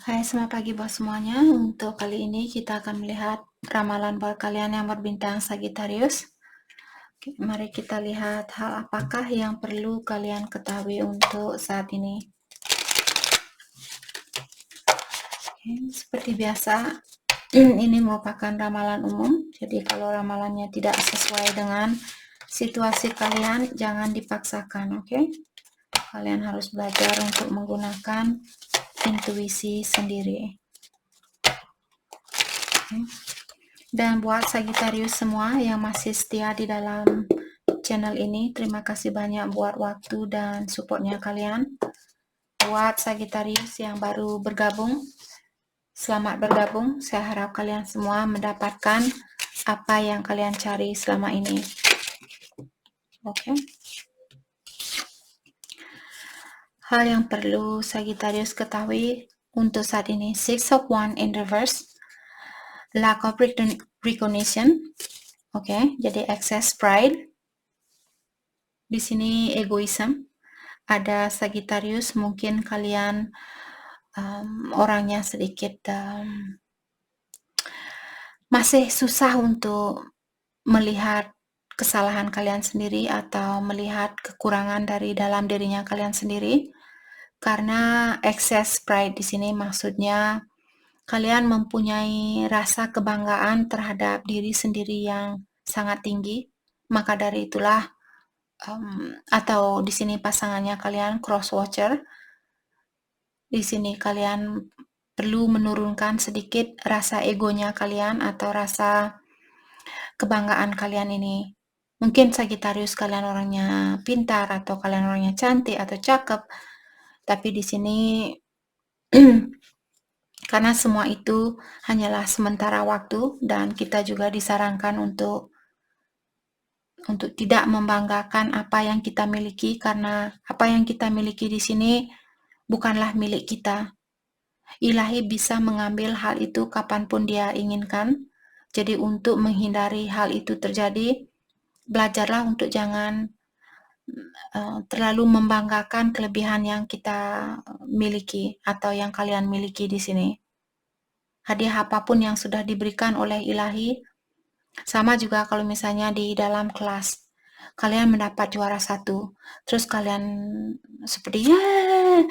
Hai, selamat pagi buat semuanya. Untuk kali ini kita akan melihat ramalan buat kalian yang berbintang Sagittarius. Oke, mari kita lihat hal apakah yang perlu kalian ketahui untuk saat ini. Oke, seperti biasa, ini merupakan ramalan umum. Jadi kalau ramalannya tidak sesuai dengan situasi kalian, jangan dipaksakan, oke? Kalian harus belajar untuk menggunakan intuisi sendiri. Oke. Dan buat Sagittarius semua yang masih setia di dalam channel ini, terima kasih banyak buat waktu dan supportnya kalian. Buat Sagittarius yang baru bergabung, selamat bergabung. Saya harap kalian semua mendapatkan apa yang kalian cari selama ini. Oke. Hal yang perlu Sagittarius ketahui untuk saat ini, Six of Wands in reverse, lack of recognition. Oke, jadi excess pride. Di sini egoism. Ada Sagittarius, mungkin kalian orangnya sedikit masih susah untuk melihat kesalahan kalian sendiri atau melihat kekurangan dari dalam dirinya kalian sendiri, karena excess pride di sini maksudnya kalian mempunyai rasa kebanggaan terhadap diri sendiri yang sangat tinggi. Maka dari itulah atau di sini pasangannya kalian cross watcher. Di sini kalian perlu menurunkan sedikit rasa egonya kalian atau rasa kebanggaan kalian ini. Mungkin Sagittarius kalian orangnya pintar atau kalian orangnya cantik atau cakep, tapi di sini karena semua itu hanyalah sementara waktu dan kita juga disarankan untuk tidak membanggakan apa yang kita miliki, karena apa yang kita miliki di sini bukanlah milik kita. Ilahi bisa mengambil hal itu kapanpun dia inginkan. Jadi untuk menghindari hal itu terjadi, belajarlah untuk jangan terlalu membanggakan kelebihan yang kita miliki atau yang kalian miliki di sini. Hadiah apapun yang sudah diberikan oleh ilahi, sama juga kalau misalnya di dalam kelas, kalian mendapat juara 1, terus kalian seperti, yeay,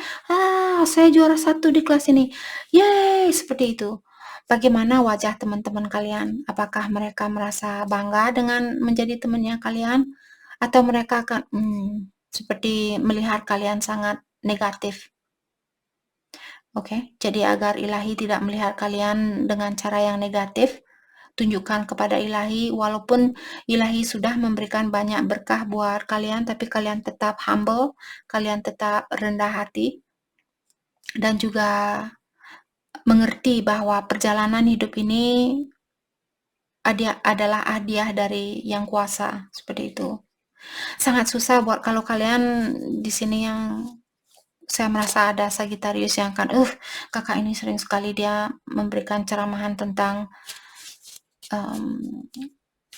saya juara 1 di kelas ini, yeay, seperti itu. Bagaimana wajah teman-teman kalian? Apakah mereka merasa bangga dengan menjadi temannya kalian? Atau mereka akan seperti melihat kalian sangat negatif? Oke, jadi agar ilahi tidak melihat kalian dengan cara yang negatif, tunjukkan kepada ilahi, walaupun ilahi sudah memberikan banyak berkah buat kalian, tapi kalian tetap humble, kalian tetap rendah hati, dan juga mengerti bahwa perjalanan hidup ini adalah hadiah dari Yang Kuasa, seperti itu. Sangat susah buat kalau kalian di sini yang saya merasa ada Sagittarius yang akan, kakak ini sering sekali dia memberikan ceramahan tentang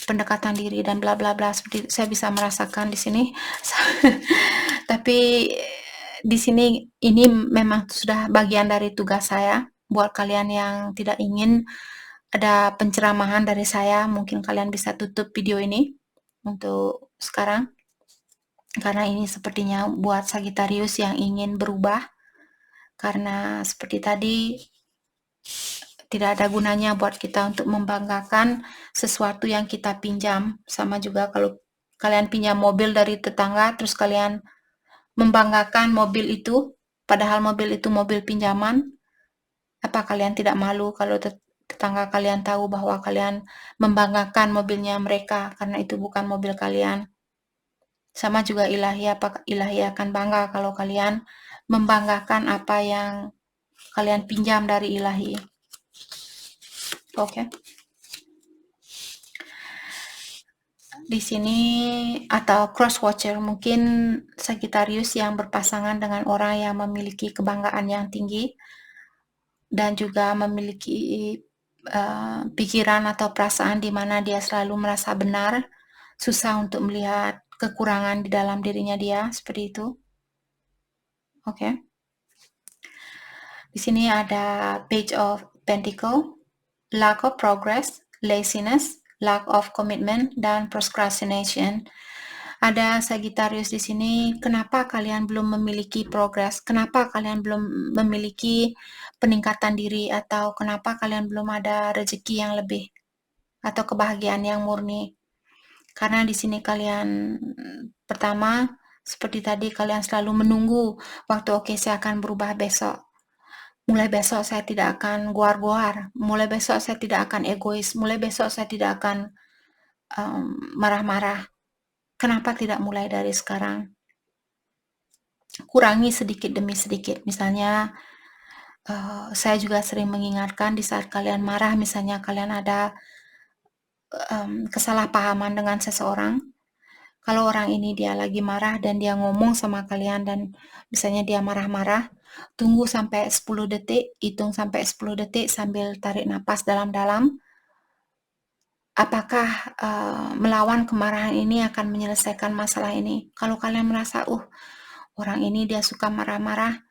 pendekatan diri dan bla bla bla, seperti saya bisa merasakan di sini. Tapi di sini ini memang sudah bagian dari tugas saya. Buat kalian yang tidak ingin ada penceramahan dari saya, mungkin kalian bisa tutup video ini untuk sekarang, karena ini sepertinya buat Sagittarius yang ingin berubah, karena seperti tadi tidak ada gunanya buat kita untuk membanggakan sesuatu yang kita pinjam. Sama juga kalau kalian pinjam mobil dari tetangga, terus kalian membanggakan mobil itu, padahal mobil itu mobil pinjaman. Apa kalian tidak malu kalau tetangga kalian tahu bahwa kalian membanggakan mobilnya mereka, karena itu bukan mobil kalian? Sama juga ilahi, apa ilahi akan bangga kalau kalian membanggakan apa yang kalian pinjam dari ilahi? Oke. Di sini atau cross watcher, mungkin Sagittarius yang berpasangan dengan orang yang memiliki kebanggaan yang tinggi dan juga memiliki pikiran atau perasaan di mana dia selalu merasa benar, susah untuk melihat kekurangan di dalam dirinya dia, seperti itu. Oke. Di sini ada Page of Pentacle, lack of progress, laziness, lack of commitment, dan procrastination. Ada Sagittarius di sini. Kenapa kalian belum memiliki progres? Kenapa kalian belum memiliki peningkatan diri? Atau kenapa kalian belum ada rezeki yang lebih? Atau kebahagiaan yang murni? Karena di sini kalian, pertama, seperti tadi, kalian selalu menunggu waktu, oke, saya akan berubah besok. Mulai besok saya tidak akan guar-guar. Mulai besok saya tidak akan egois. Mulai besok saya tidak akan marah-marah. Kenapa tidak mulai dari sekarang? Kurangi sedikit demi sedikit. Misalnya, saya juga sering mengingatkan di saat kalian marah, misalnya kalian ada kesalahpahaman dengan seseorang. Kalau orang ini dia lagi marah dan dia ngomong sama kalian dan misalnya dia marah-marah, tunggu sampai 10 detik, hitung sampai 10 detik sambil tarik napas dalam-dalam. Apakah melawan kemarahan ini akan menyelesaikan masalah ini? Kalau kalian merasa, orang ini dia suka marah-marah,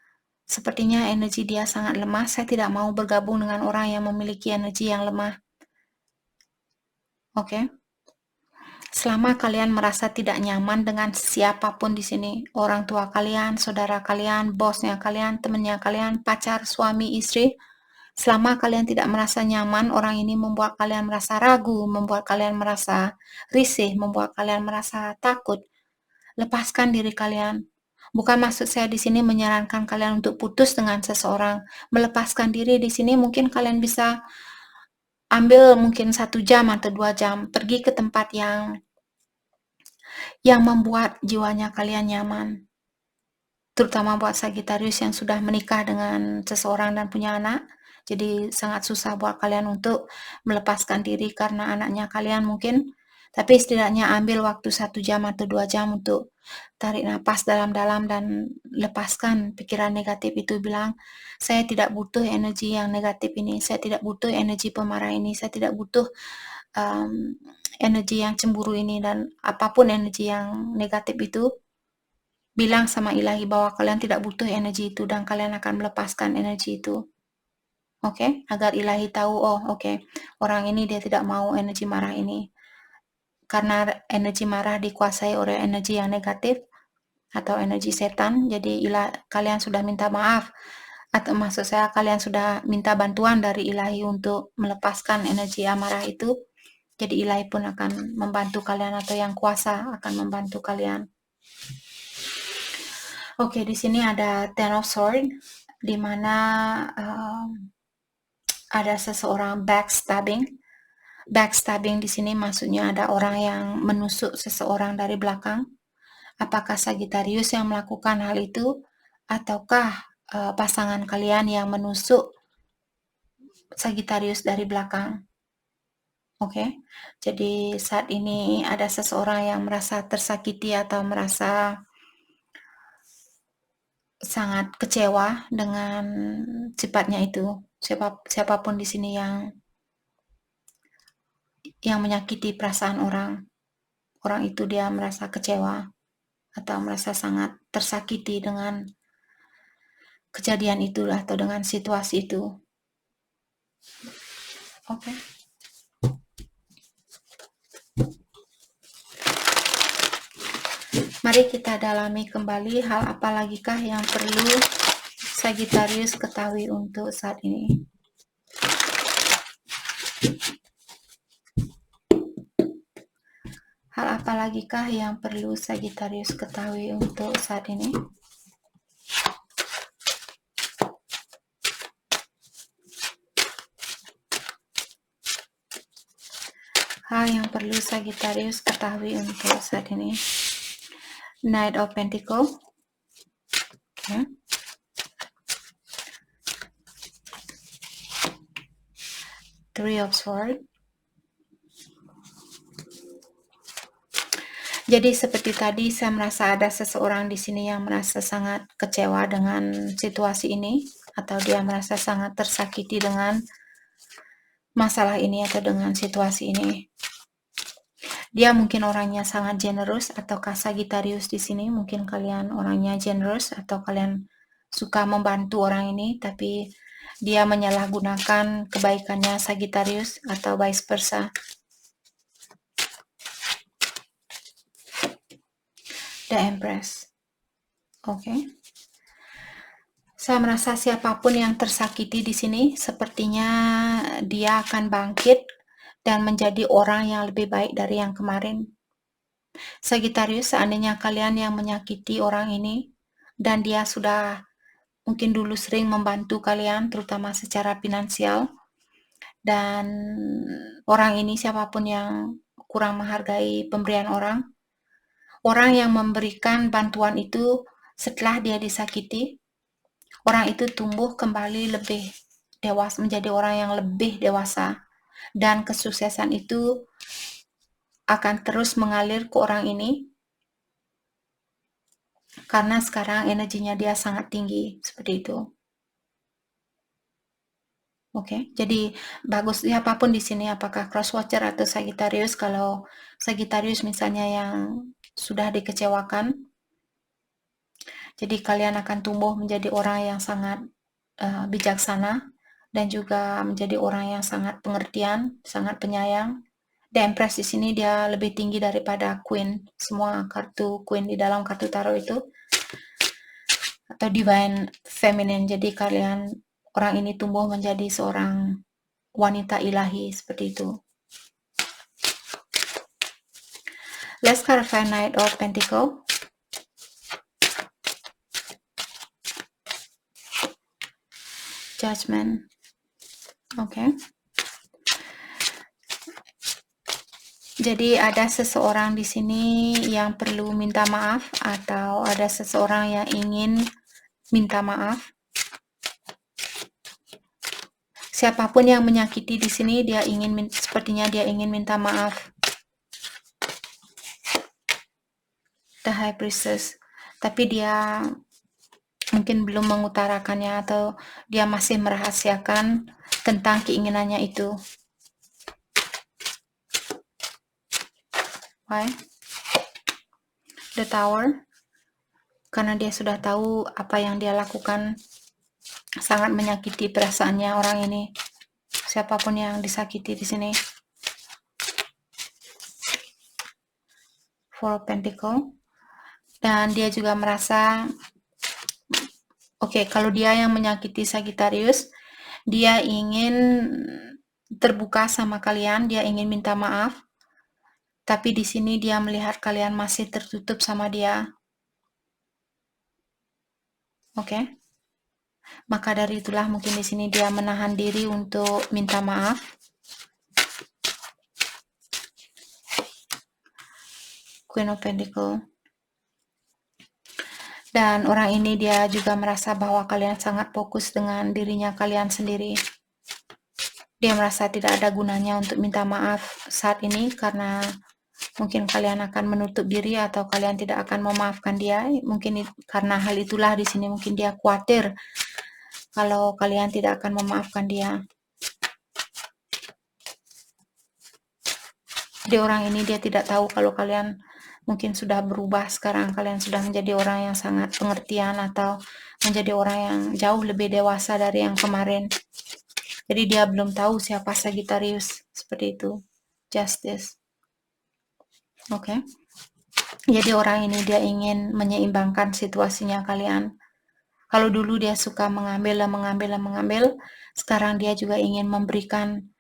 sepertinya energi dia sangat lemah, saya tidak mau bergabung dengan orang yang memiliki energi yang lemah. Oke? Selama kalian merasa tidak nyaman dengan siapapun di sini, orang tua kalian, saudara kalian, bosnya kalian, temannya kalian, pacar, suami, istri, selama kalian tidak merasa nyaman, orang ini membuat kalian merasa ragu, membuat kalian merasa risih, membuat kalian merasa takut, lepaskan diri kalian. Bukan maksud saya di sini menyarankan kalian untuk putus dengan seseorang. Melepaskan diri di sini mungkin kalian bisa ambil mungkin 1 jam atau 2 jam, pergi ke tempat yang membuat jiwanya kalian nyaman. Terutama buat Sagittarius yang sudah menikah dengan seseorang dan punya anak. Jadi sangat susah buat kalian untuk melepaskan diri karena anaknya kalian mungkin. Tapi setidaknya ambil waktu 1 jam atau 2 jam untuk tarik napas dalam-dalam dan lepaskan pikiran negatif itu. Bilang, saya tidak butuh energi yang negatif ini. Saya tidak butuh energi pemarah ini. Saya tidak butuh energi yang cemburu ini. Dan apapun energi yang negatif itu, bilang sama ilahi bahwa kalian tidak butuh energi itu dan kalian akan melepaskan energi itu. Oke? Agar ilahi tahu, orang ini dia tidak mau energi marah ini. Karena energi marah dikuasai oleh energi yang negatif atau energi setan, jadi kalian sudah minta maaf. Atau maksud saya kalian sudah minta bantuan dari ilahi untuk melepaskan energi amarah itu. Jadi ilahi pun akan membantu kalian atau yang kuasa akan membantu kalian. Oke, di sini ada Ten of Swords, di mana ada seseorang backstabbing. Backstabbing di sini maksudnya ada orang yang menusuk seseorang dari belakang. Apakah Sagittarius yang melakukan hal itu, ataukah pasangan kalian yang menusuk Sagittarius dari belakang? Oke, jadi saat ini ada seseorang yang merasa tersakiti atau merasa sangat kecewa dengan sifatnya itu. Siapapun di sini yang menyakiti perasaan orang itu dia merasa kecewa atau merasa sangat tersakiti dengan kejadian itu atau dengan situasi itu. Oke. Mari kita dalami kembali hal apa lagikah yang perlu Sagittarius ketahui untuk saat ini. Hal apa lagikah yang perlu Sagittarius ketahui untuk saat ini? Hal yang perlu Sagittarius ketahui untuk saat ini. Knight of Pentacles. Okay. Three of Swords. Jadi seperti tadi saya merasa ada seseorang di sini yang merasa sangat kecewa dengan situasi ini, atau dia merasa sangat tersakiti dengan masalah ini atau dengan situasi ini. Dia mungkin orangnya sangat generous, ataukah Sagittarius di sini mungkin kalian orangnya generous atau kalian suka membantu orang ini, tapi dia menyalahgunakan kebaikannya Sagittarius atau vice versa. The Empress. Oke. Saya merasa siapapun yang tersakiti di sini, sepertinya dia akan bangkit dan menjadi orang yang lebih baik dari yang kemarin. Sagittarius, seandainya kalian yang menyakiti orang ini, dan dia sudah mungkin dulu sering membantu kalian, terutama secara finansial, dan orang ini siapapun yang kurang menghargai pemberian orang yang memberikan bantuan itu setelah dia disakiti, orang itu tumbuh kembali lebih dewasa, menjadi orang yang lebih dewasa, dan kesuksesan itu akan terus mengalir ke orang ini karena sekarang energinya dia sangat tinggi, seperti itu. Oke, jadi bagus siapapun di sini, apakah crosswatcher atau Sagittarius. Kalau Sagittarius misalnya yang sudah dikecewakan, jadi kalian akan tumbuh menjadi orang yang sangat bijaksana dan juga menjadi orang yang sangat pengertian, sangat penyayang. The Empress di sini dia lebih tinggi daripada Queen. Semua kartu Queen di dalam kartu tarot itu atau Divine Feminine. Jadi kalian orang ini tumbuh menjadi seorang wanita ilahi seperti itu. Let's clarify Knight of Pentacles. Judgment. Oke. Jadi ada seseorang di sini yang perlu minta maaf atau ada seseorang yang ingin minta maaf. Siapapun yang menyakiti di sini dia ingin sepertinya dia ingin minta maaf. The High Priestess. Tapi dia mungkin belum mengutarakannya atau dia masih merahasiakan tentang keinginannya itu. Why? The Tower. Karena dia sudah tahu apa yang dia lakukan sangat menyakiti perasaannya orang ini. Siapapun yang disakiti di sini. Four of Pentacles. Dan dia juga merasa kalau dia yang menyakiti Sagittarius, dia ingin terbuka sama kalian, dia ingin minta maaf. Tapi di sini dia melihat kalian masih tertutup sama dia. Oke. Maka dari itulah mungkin di sini dia menahan diri untuk minta maaf. Queen of Pentacles. Dan orang ini dia juga merasa bahwa kalian sangat fokus dengan dirinya kalian sendiri. Dia merasa tidak ada gunanya untuk minta maaf saat ini karena mungkin kalian akan menutup diri atau kalian tidak akan memaafkan dia. Mungkin karena hal itulah di sini mungkin dia khawatir kalau kalian tidak akan memaafkan dia. Jadi orang ini dia tidak tahu kalau kalian mungkin sudah berubah sekarang, kalian sudah menjadi orang yang sangat pengertian atau menjadi orang yang jauh lebih dewasa dari yang kemarin. Jadi dia belum tahu siapa Sagittarius, seperti itu. Justice. Oke. Jadi orang ini dia ingin menyeimbangkan situasinya kalian. Kalau dulu dia suka mengambil, sekarang dia juga ingin memberikan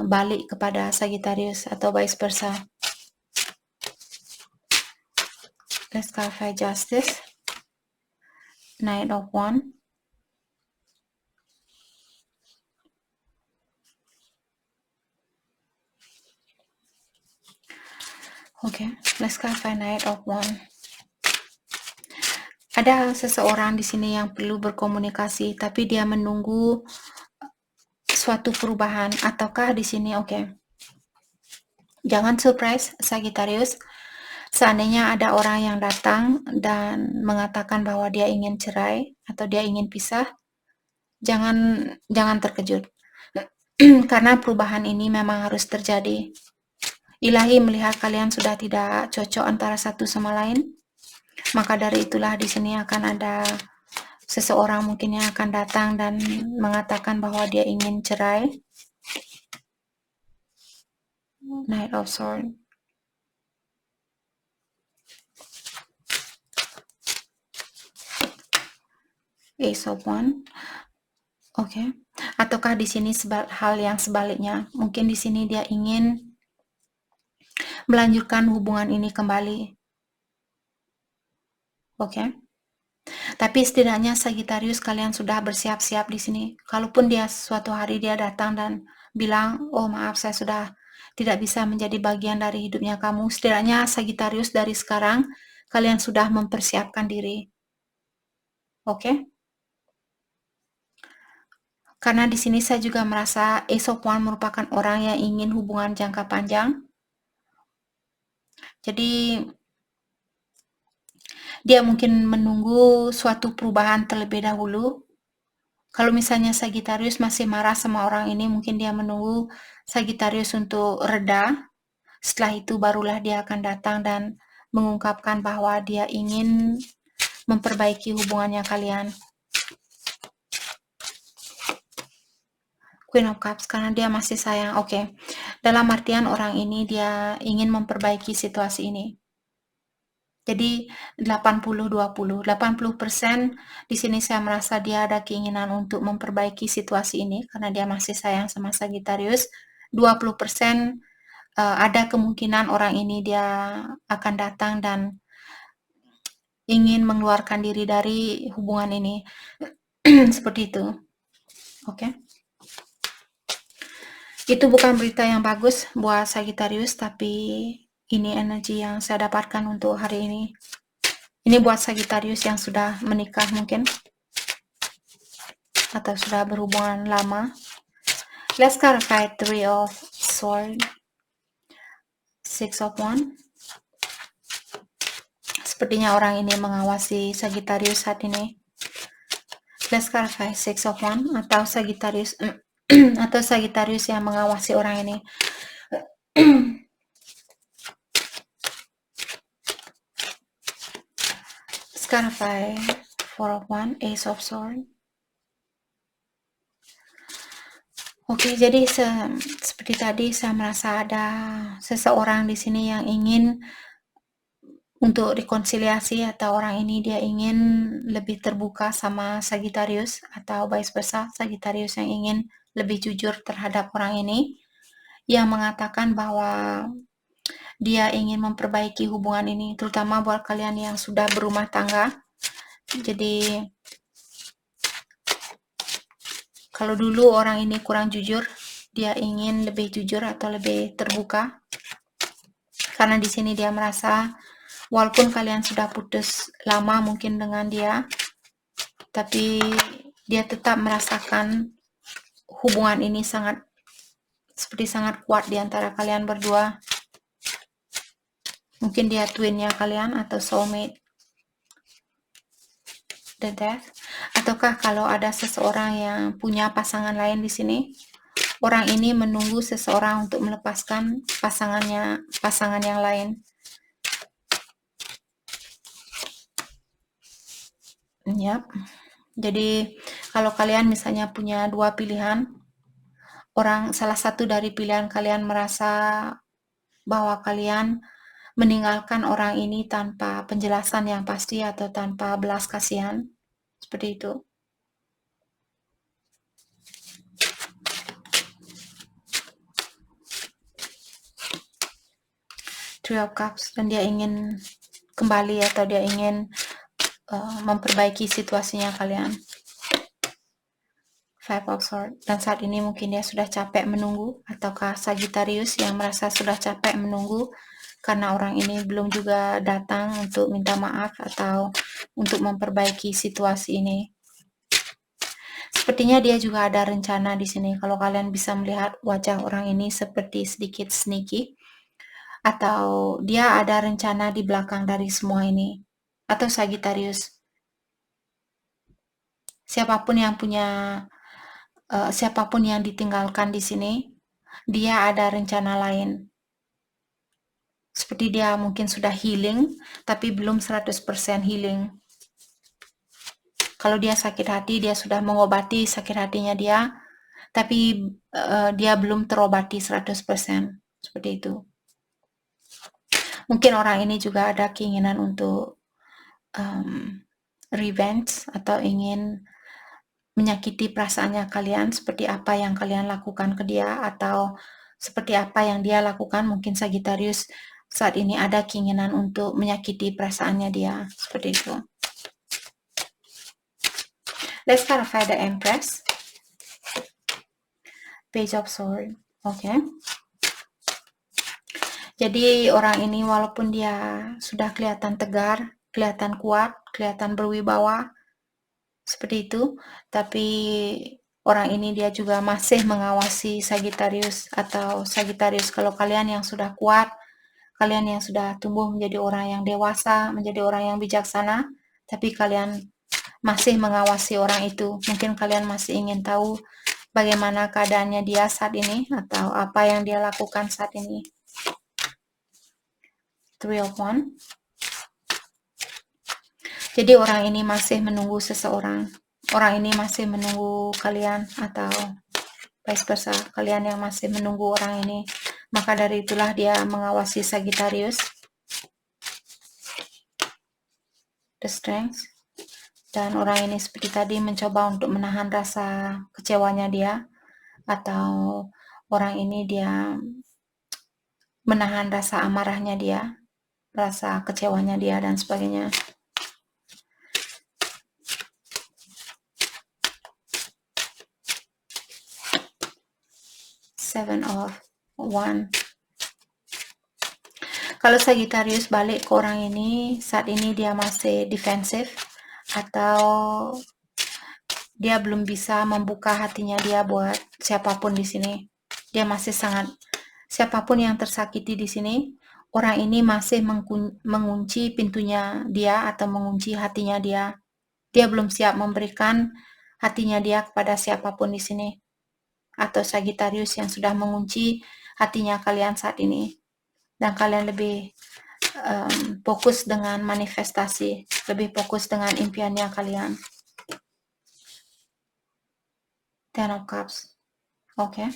balik kepada Sagittarius atau vice versa. Let's clarify Justice. Knight of Wands. Let's clarify Knight of Wands. Ada seseorang di sini yang perlu berkomunikasi, tapi dia menunggu suatu perubahan. Ataukah di sini, jangan surprise Sagittarius. Seandainya ada orang yang datang dan mengatakan bahwa dia ingin cerai atau dia ingin pisah, jangan terkejut. Karena perubahan ini memang harus terjadi. Ilahi melihat kalian sudah tidak cocok antara satu sama lain. Maka dari itulah di sini akan ada seseorang mungkin yang akan datang dan mengatakan bahwa dia ingin cerai. Knight of Swords. Ace of Wands. Oke. Ataukah di sini hal yang sebaliknya? Mungkin di sini dia ingin melanjutkan hubungan ini kembali. Oke. Tapi setidaknya Sagittarius kalian sudah bersiap-siap di sini. Kalaupun dia suatu hari dia datang dan bilang, "Oh, maaf, saya sudah tidak bisa menjadi bagian dari hidupnya kamu." Setidaknya Sagittarius dari sekarang kalian sudah mempersiapkan diri. Oke? Karena di sini saya juga merasa Ace of Wands merupakan orang yang ingin hubungan jangka panjang. Jadi dia mungkin menunggu suatu perubahan terlebih dahulu. Kalau misalnya Sagittarius masih marah sama orang ini, mungkin dia menunggu Sagittarius untuk reda. Setelah itu barulah dia akan datang dan mengungkapkan bahwa dia ingin memperbaiki hubungannya kalian. Queen of Cups, karena dia masih sayang. Oke. Dalam artian orang ini dia ingin memperbaiki situasi ini. Jadi 80-20. 80% di sini saya merasa dia ada keinginan untuk memperbaiki situasi ini karena dia masih sayang sama Sagittarius. 20% ada kemungkinan orang ini dia akan datang dan ingin mengeluarkan diri dari hubungan ini. Seperti itu. Oke. Itu bukan berita yang bagus buat Sagittarius, tapi ini energi yang saya dapatkan untuk hari ini. Ini buat Sagittarius yang sudah menikah mungkin, atau sudah berhubungan lama. Let's clarify 3 of Swords, 6 of Wands. Sepertinya orang ini mengawasi Sagittarius saat ini. Let's clarify 6 of Wands atau Sagittarius atau Sagittarius yang mengawasi orang ini. Let's clarify 4 of Wands, Ace of Swords. Oke, jadi seperti tadi saya merasa ada seseorang di sini yang ingin untuk rekonsiliasi, atau orang ini dia ingin lebih terbuka sama Sagittarius, atau vice versa, Sagittarius yang ingin lebih jujur terhadap orang ini yang mengatakan bahwa dia ingin memperbaiki hubungan ini, terutama buat kalian yang sudah berumah tangga. Jadi kalau dulu orang ini kurang jujur, dia ingin lebih jujur atau lebih terbuka. Karena di sini dia merasa walaupun kalian sudah putus lama mungkin dengan dia, tapi dia tetap merasakan hubungan ini sangat kuat di antara kalian berdua. Mungkin dia twinnya kalian atau soulmate. The Death. Ataukah kalau ada seseorang yang punya pasangan lain di sini, orang ini menunggu seseorang untuk melepaskan pasangan yang lain. Yap. Jadi kalau kalian misalnya punya dua pilihan, salah satu dari pilihan kalian merasa bahwa kalian meninggalkan orang ini tanpa penjelasan yang pasti atau tanpa belas kasihan, seperti itu. Three of Cups, dan dia ingin kembali atau dia ingin memperbaiki situasinya kalian. Five of Swords, dan saat ini mungkin dia sudah capek menunggu, ataukah Sagittarius yang merasa sudah capek menunggu karena orang ini belum juga datang untuk minta maaf atau untuk memperbaiki situasi ini. Sepertinya dia juga ada rencana di sini. Kalau kalian bisa melihat wajah orang ini seperti sedikit sneaky, atau dia ada rencana di belakang dari semua ini. Atau Sagittarius, siapapun yang ditinggalkan di sini, dia ada rencana lain. Seperti dia mungkin sudah healing, tapi belum 100% healing. Kalau dia sakit hati, dia sudah mengobati sakit hatinya dia, tapi dia belum terobati 100%, seperti itu. Mungkin orang ini juga ada keinginan untuk revenge atau ingin menyakiti perasaannya kalian, seperti apa yang kalian lakukan ke dia, atau seperti apa yang dia lakukan. Mungkin Sagittarius saat ini ada keinginan untuk menyakiti perasaannya dia, seperti itu. Let's clarify the Empress. Page of Swords. Oke. Jadi orang ini walaupun dia sudah kelihatan tegar, kelihatan kuat, kelihatan berwibawa, seperti itu, tapi orang ini dia juga masih mengawasi Sagittarius atau Sagittarius. Kalau kalian yang sudah kuat, kalian yang sudah tumbuh menjadi orang yang dewasa, menjadi orang yang bijaksana, tapi kalian masih mengawasi orang itu. Mungkin kalian masih ingin tahu bagaimana keadaannya dia saat ini atau apa yang dia lakukan saat ini. Three of Wands. Jadi orang ini masih menunggu seseorang. Orang ini masih menunggu kalian atau vice versa. Kalian yang masih menunggu orang ini. Maka dari itulah dia mengawasi Sagittarius. The Strength. Dan orang ini seperti tadi mencoba untuk menahan rasa kecewanya dia. Atau orang ini dia menahan rasa amarahnya dia. Rasa kecewanya dia dan sebagainya. Seven of Wands. Kalau Sagittarius balik ke orang ini, saat ini dia masih defensif atau dia belum bisa membuka hatinya dia buat siapapun di sini. Dia masih sangat, siapapun yang tersakiti di sini, orang ini masih mengunci pintunya dia atau mengunci hatinya dia. Dia belum siap memberikan hatinya dia kepada siapapun di sini. Atau Sagittarius yang sudah mengunci hatinya kalian saat ini. Dan kalian lebih fokus dengan manifestasi, lebih fokus dengan impiannya kalian. Ten of Cups. Oke.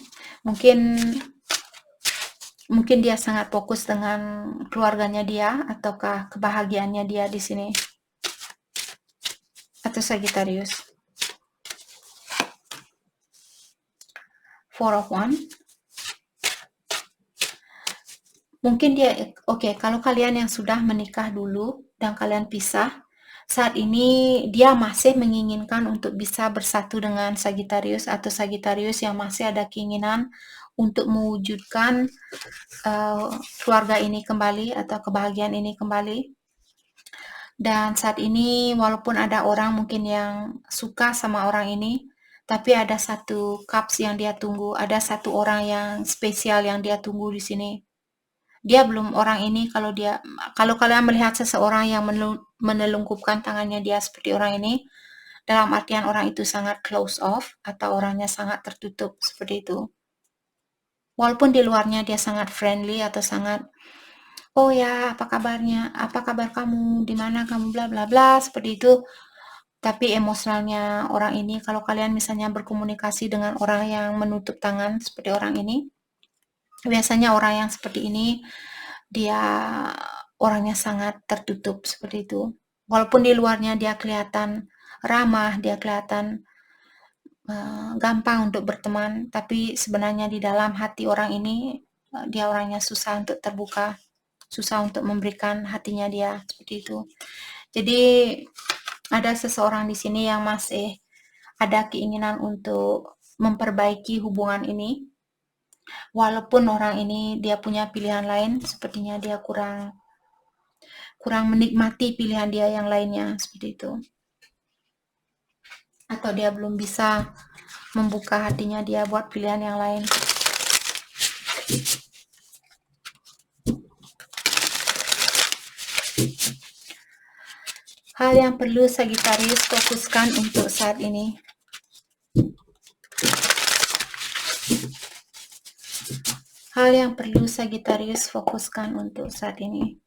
Mungkin dia sangat fokus dengan keluarganya dia ataukah kebahagiaannya dia di sini. Atau Sagittarius. Four of Wands. Mungkin dia, kalau kalian yang sudah menikah dulu dan kalian pisah, saat ini dia masih menginginkan untuk bisa bersatu dengan Sagittarius atau Sagittarius yang masih ada keinginan untuk mewujudkan keluarga ini kembali atau kebahagiaan ini kembali. Dan saat ini walaupun ada orang mungkin yang suka sama orang ini, tapi ada satu cups yang dia tunggu, ada satu orang yang spesial yang dia tunggu di sini. Dia belum, orang ini kalau kalian melihat seseorang yang menelungkupkan tangannya dia seperti orang ini, dalam artian orang itu sangat close off atau orangnya sangat tertutup seperti itu. Walaupun di luarnya dia sangat friendly atau sangat, oh ya, apa kabarnya, apa kabar kamu, di mana kamu, bla bla bla, seperti itu. Tapi emosionalnya orang ini, kalau kalian misalnya berkomunikasi dengan orang yang menutup tangan seperti orang ini, biasanya orang yang seperti ini dia orangnya sangat tertutup seperti itu. Walaupun di luarnya dia kelihatan ramah, dia kelihatan gampang untuk berteman, tapi sebenarnya di dalam hati orang ini dia orangnya susah untuk terbuka, susah untuk memberikan hatinya dia seperti itu. Jadi ada seseorang di sini yang masih ada keinginan untuk memperbaiki hubungan ini. Walaupun orang ini dia punya pilihan lain, sepertinya dia kurang menikmati pilihan dia yang lainnya seperti itu. Atau dia belum bisa membuka hatinya dia buat pilihan yang lain. Hal yang perlu Sagittarius fokuskan untuk saat ini. Hal yang perlu Sagittarius fokuskan untuk saat ini.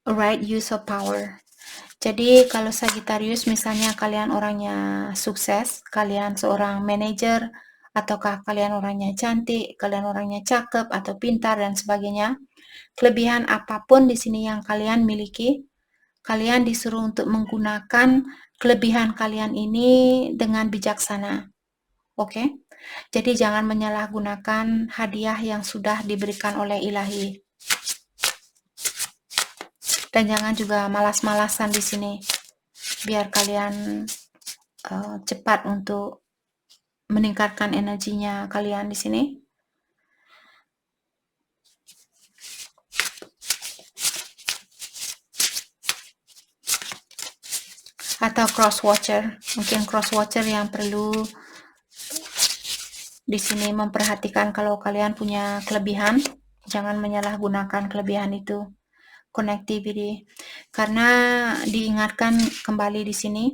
right use of power. Jadi kalau Sagittarius misalnya kalian orangnya sukses, kalian seorang manajer, ataukah kalian orangnya cantik, kalian orangnya cakep atau pintar dan sebagainya, kelebihan apapun di sini yang kalian miliki, kalian disuruh untuk menggunakan kelebihan kalian ini dengan bijaksana. Oke? Jadi jangan menyalahgunakan hadiah yang sudah diberikan oleh Ilahi. Dan jangan juga malas-malasan di sini. Biar kalian cepat untuk meningkatkan energinya kalian di sini. Atau cross watcher, mungkin cross watcher yang perlu di sini memperhatikan kalau kalian punya kelebihan, jangan menyalahgunakan kelebihan itu. Connectivity, karena diingatkan kembali di sini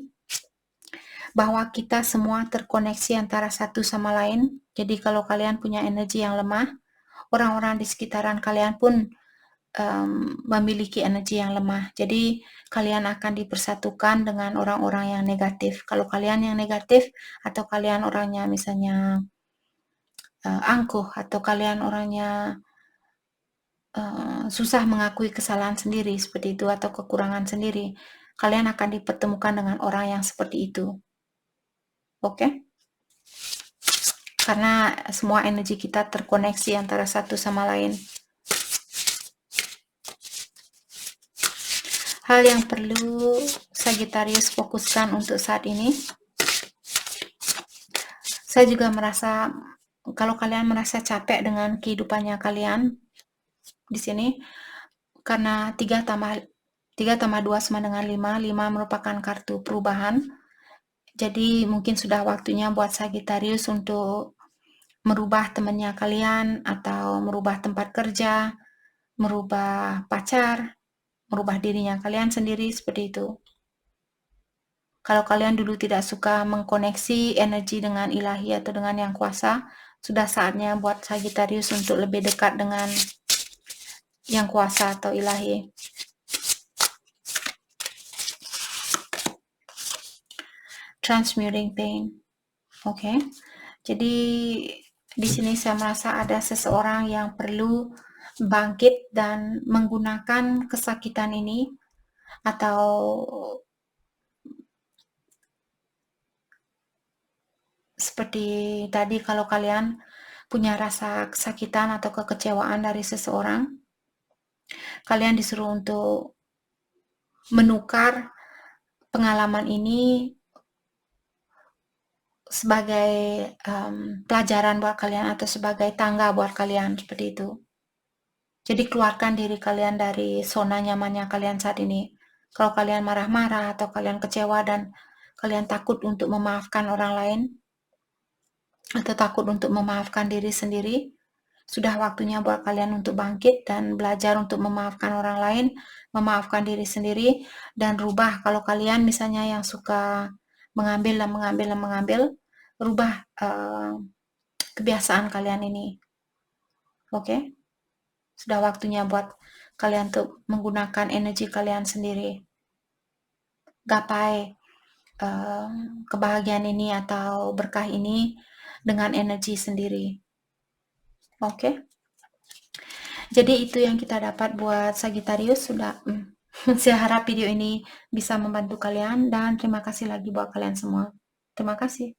bahwa kita semua terkoneksi antara satu sama lain. Jadi kalau kalian punya energi yang lemah, orang-orang di sekitaran kalian pun memiliki energi yang lemah. Jadi kalian akan dipersatukan dengan orang-orang yang negatif. Kalau kalian yang negatif atau kalian orangnya misalnya angkuh atau kalian orangnya susah mengakui kesalahan sendiri seperti itu atau kekurangan sendiri, kalian akan dipertemukan dengan orang yang seperti itu. Oke? Karena semua energi kita terkoneksi antara satu sama lain. Hal yang perlu Sagittarius fokuskan untuk saat ini, saya juga merasa kalau kalian merasa capek dengan kehidupannya kalian di sini, karena 3 tambah 2 sama dengan 5, 5 merupakan kartu perubahan. Jadi mungkin sudah waktunya buat Sagittarius untuk merubah temannya kalian, atau merubah tempat kerja, merubah pacar, merubah dirinya kalian sendiri, seperti itu. Kalau kalian dulu tidak suka mengkoneksi energi dengan Ilahi atau dengan Yang Kuasa, sudah saatnya buat Sagittarius untuk lebih dekat dengan Yang Kuasa atau Ilahi. Transmuting pain. Oke. Jadi di sini saya merasa ada seseorang yang perlu bangkit dan menggunakan kesakitan ini, atau seperti tadi kalau kalian punya rasa kesakitan atau kekecewaan dari seseorang, kalian disuruh untuk menukar pengalaman ini sebagai pelajaran buat kalian atau sebagai tangga buat kalian, seperti itu. Jadi keluarkan diri kalian dari zona nyamannya kalian saat ini. Kalau kalian marah-marah atau kalian kecewa dan kalian takut untuk memaafkan orang lain, atau takut untuk memaafkan diri sendiri, sudah waktunya buat kalian untuk bangkit dan belajar untuk memaafkan orang lain, memaafkan diri sendiri, dan rubah. Kalau kalian misalnya yang suka mengambil, rubah kebiasaan kalian ini. Oke? Sudah waktunya buat kalian untuk menggunakan energi kalian sendiri. Gapai kebahagiaan ini atau berkah ini dengan energi sendiri. Oke? Jadi itu yang kita dapat buat Sagittarius. Sudah saya harap video ini bisa membantu kalian, dan terima kasih lagi buat kalian semua. Terima kasih.